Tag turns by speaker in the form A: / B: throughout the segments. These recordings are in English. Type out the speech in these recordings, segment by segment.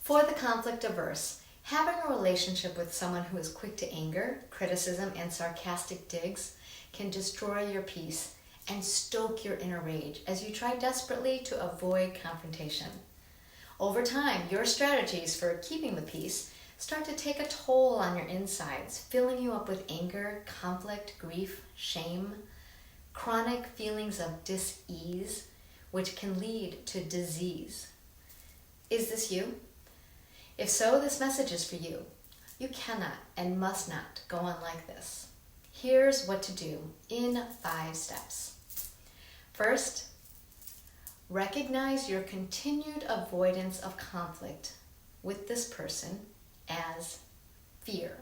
A: For the conflict-averse, having a relationship with someone who is quick to anger, criticism, and sarcastic digs can destroy your peace and stoke your inner rage as you try desperately to avoid confrontation. Over time, your strategies for keeping the peace start to take a toll on your insides, filling you up with anger, conflict, grief, shame, chronic feelings of dis-ease, which can lead to disease. Is this you? If so, this message is for you. You cannot and must not go on like this. Here's what to do in 5 steps. First, recognize your continued avoidance of conflict with this person as fear.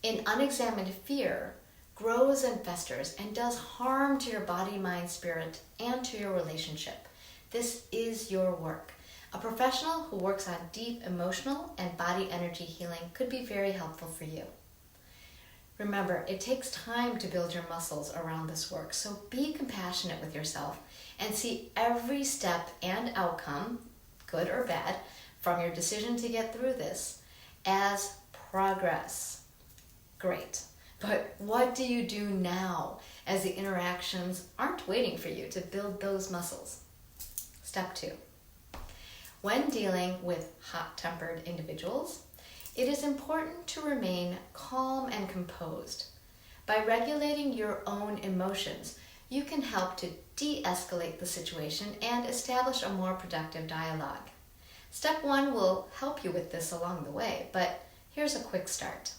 A: An unexamined fear grows and festers and does harm to your body, mind, spirit, and to your relationship. This is your work. A professional who works on deep emotional and body energy healing could be very helpful for you. Remember, it takes time to build your muscles around this work, so be compassionate with yourself and see every step and outcome, good or bad, from your decision to get through this as progress. Great. But what do you do now as the interactions aren't waiting for you to build those muscles? Step 2. When dealing with hot-tempered individuals, it is important to remain calm and composed. By regulating your own emotions, you can help to de-escalate the situation and establish a more productive dialogue. Step 1 will help you with this along the way, but here's a quick start.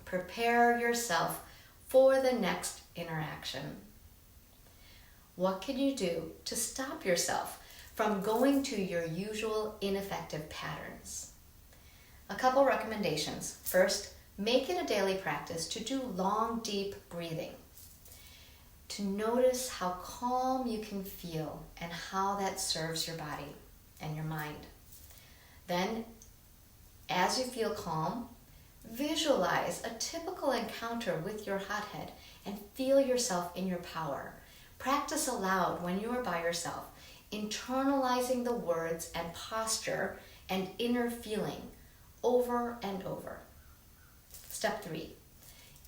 A: Prepare yourself for the next interaction. What can you do to stop yourself from going to your usual ineffective patterns? A couple recommendations. First, make it a daily practice to do long, deep breathing. To notice how calm you can feel and how that serves your body and your mind. Then, as you feel calm, visualize a typical encounter with your hothead and feel yourself in your power. Practice aloud when you are by yourself, internalizing the words and posture and inner feeling over and over. Step 3.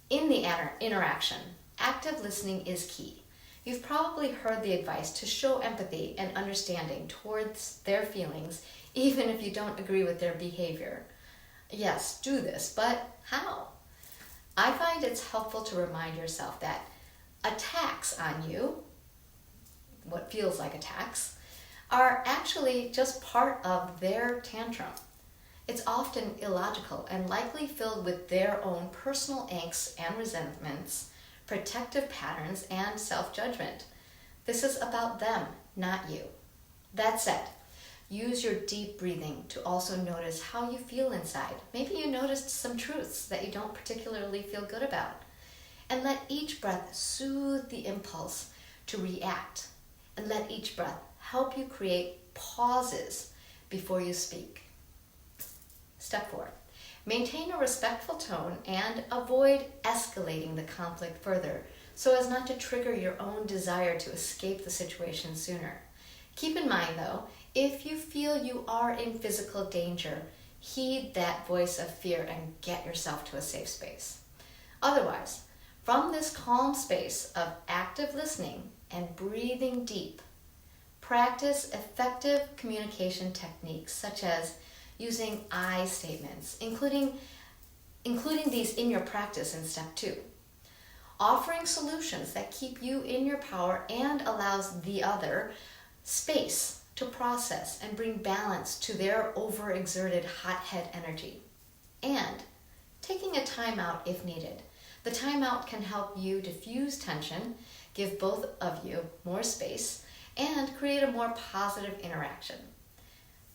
A: In the interaction, active listening is key. You've probably heard the advice to show empathy and understanding towards their feelings, even if you don't agree with their behavior. Yes, do this, but how? I find it's helpful to remind yourself that attacks on you, what feels like attacks, are actually just part of their tantrum. It's often illogical and likely filled with their own personal angst and resentments, protective patterns, and self-judgment. This is about them, not you. That said, use your deep breathing to also notice how you feel inside. Maybe you noticed some truths that you don't particularly feel good about. And let each breath soothe the impulse to react. And let each breath help you create pauses before you speak. Step 4. Maintain a respectful tone and avoid escalating the conflict further so as not to trigger your own desire to escape the situation sooner. Keep in mind, though, if you feel you are in physical danger, heed that voice of fear and get yourself to a safe space. Otherwise, from this calm space of active listening and breathing deep, practice effective communication techniques such as using I statements, including these in your practice in step 2. Offering solutions that keep you in your power and allows the other space to process and bring balance to their overexerted hothead energy. And taking a timeout if needed. The timeout can help you diffuse tension, give both of you more space, and create a more positive interaction.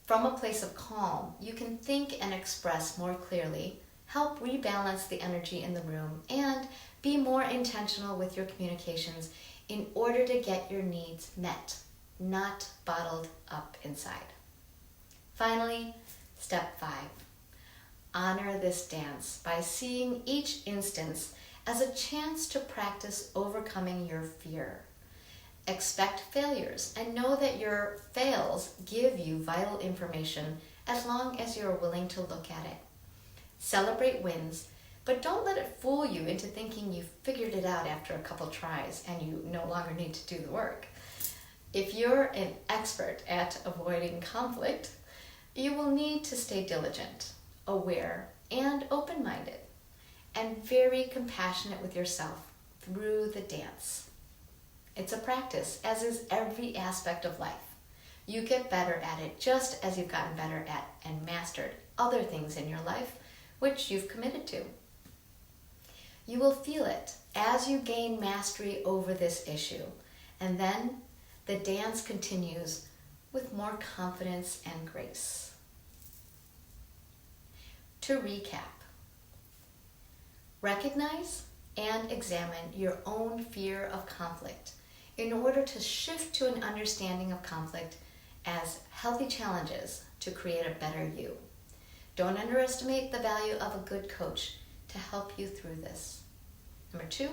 A: From a place of calm, you can think and express more clearly, help rebalance the energy in the room, and be more intentional with your communications in order to get your needs met, not bottled up inside. Finally, step 5. Honor this dance by seeing each instance as a chance to practice overcoming your fear. Expect failures and know that your fails give you vital information as long as you're willing to look at it. Celebrate wins, but don't let it fool you into thinking you've figured it out after a couple tries and you no longer need to do the work. If you're an expert at avoiding conflict, you will need to stay diligent, aware, and open-minded, and very compassionate with yourself through the dance. It's a practice, as is every aspect of life. You get better at it just as you've gotten better at and mastered other things in your life which you've committed to. You will feel it as you gain mastery over this issue, and then the dance continues with more confidence and grace. To recap, recognize and examine your own fear of conflict in order to shift to an understanding of conflict as healthy challenges to create a better you. Don't underestimate the value of a good coach to help you through this. Number 2,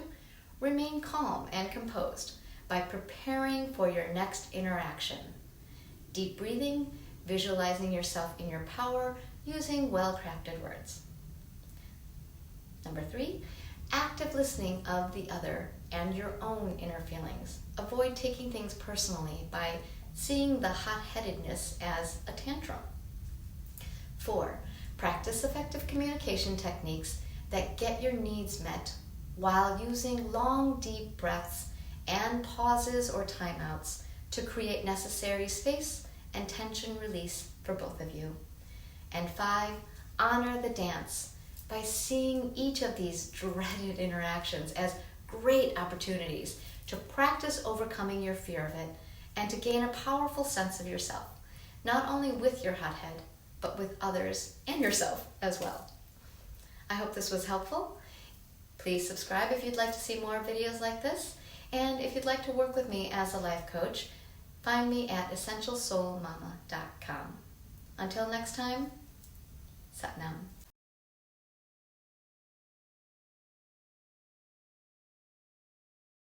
A: remain calm and composed by preparing for your next interaction. Deep breathing, visualizing yourself in your power, using well-crafted words. Number 3, active listening of the other and your own inner feelings. Avoid taking things personally by seeing the hot-headedness as a tantrum. 4, practice effective communication techniques that get your needs met while using long, deep breaths and pauses or timeouts to create necessary space and tension release for both of you. And 5, honor the dance by seeing each of these dreaded interactions as great opportunities to practice overcoming your fear of it and to gain a powerful sense of yourself, not only with your hot head, but with others and yourself as well. I hope this was helpful. Please subscribe if you'd like to see more videos like this, and if you'd like to work with me as a life coach, find me at essentialsoulmama.com. Until next time, Sat Nam.